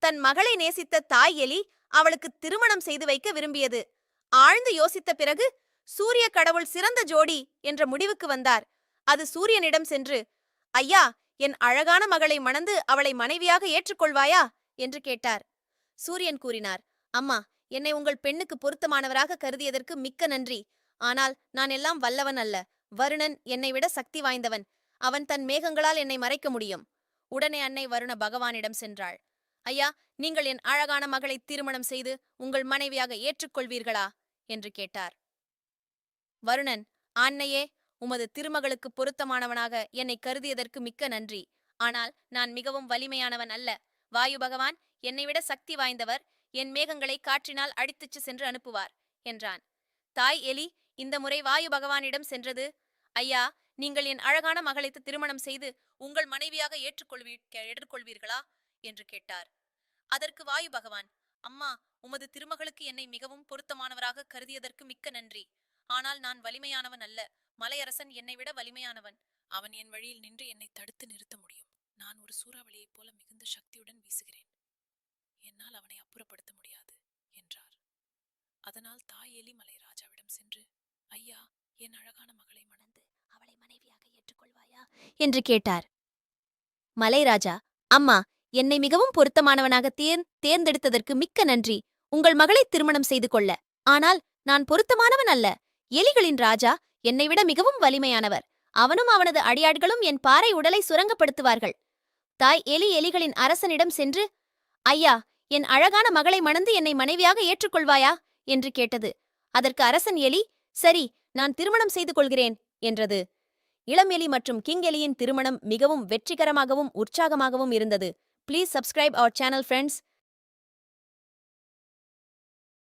தன் மகளை நேசித்த தாய் எலி அவளுக்கு திருமணம் செய்து வைக்க விரும்பியது. ஆழ்ந்து யோசித்த பிறகு சூரிய கடவுள் சிறந்த ஜோடி என்ற முடிவுக்கு வந்தார். அது சூரியனிடம் சென்று, ஐயா, என் அழகான மகளை மணந்து அவளை மனைவியாக ஏற்றுக்கொள்வாயா என்று கேட்டார். சூரியன் கூறினார், அம்மா, என்னை உங்கள் பெண்ணுக்கு பொருத்தமானவராக கருதியதற்கு மிக்க நன்றி. ஆனால் நான் எல்லாம் வல்லவன் அல்ல. வருணன் என்னை விட சக்தி வாய்ந்தவன். அவன் தன் மேகங்களால் என்னை மறைக்க முடியும். உடனே அன்னை வருண பகவானிடம் சென்றாள். ஐயா, நீங்கள் என் அழகான மகளை திருமணம் செய்து உங்கள் மனைவியாக ஏற்றுக்கொள்வீர்களா என்று கேட்டார். வருணன், ஆண்ணையே, உமது திருமகளுக்கு பொருத்தமானவனாக என்னை கருதியதற்கு மிக்க நன்றி. ஆனால் நான் மிகவும் வலிமையானவன் அல்ல. வாயு பகவான் என்னை விட சக்தி வாய்ந்தவர். என் மேகங்களை காற்றினால் அடித்துச்சு சென்று அனுப்புவார் என்றான். தாய் எலி இந்த முறை வாயு பகவானிடம் சென்றது. ஐயா, நீங்கள் என் அழகான மகளை திருமணம் செய்து உங்கள் மனைவியாக ஏற்றுக்கொள்வீர்களா என்று கேட்டார். அதற்கு வாயு பகவான், அம்மா, உமது திருமகளுக்கு என்னை மிகவும் பொருத்தமானவராக கருதியதற்கு மிக்க நன்றி. ஆனால் நான் வலிமையானவன் அல்ல. மலையரசன் என்னை விட வலிமையானவன். அவன் என் வழியில் நின்று என்னை தடுத்து நிறுத்த முடியும். நான் ஒரு சூறாவளியைப் போல மிகுந்த சக்தியுடன் வீசுகிறேன். என்னால் அவனை அப்புறப்படுத்த முடியாது என்றார். அதனால் தாய் எலி மலை ராஜாவிடம் சென்று, ஐயா, என் அழகான மகளை மணந்து அவளை மனைவியாக ஏற்றுக்கொள்வாயா என்று கேட்டார். மலைராஜா, அம்மா, என்னை மிகவும் பொருத்தமானவனாக தேர்ந்தெடுத்ததற்கு மிக்க நன்றி. உங்கள் மகளை திருமணம் செய்து கொள்ள. ஆனால் நான் பொருத்தமானவன் அல்ல. எலிகளின் ராஜா என்னை விட மிகவும் வலிமையானவர். அவனும் அவனது அடியாட்களும் என் பாறை உடலை சுரங்கப்படுத்துவார்கள். தாய் எலி எலிகளின் அரசனிடம் சென்று, ஐயா, என் அழகான மகளை மணந்து என்னை மனைவியாக ஏற்றுக்கொள்வாயா என்று கேட்டது. அதற்கு அரசன் எலி, சரி, நான் திருமணம் செய்து கொள்கிறேன் என்றது. இளம் எலி மற்றும் கிங் எலியின் திருமணம் மிகவும் வெற்றிகரமாகவும் உற்சாகமாகவும் இருந்தது. Please subscribe our channel, friends.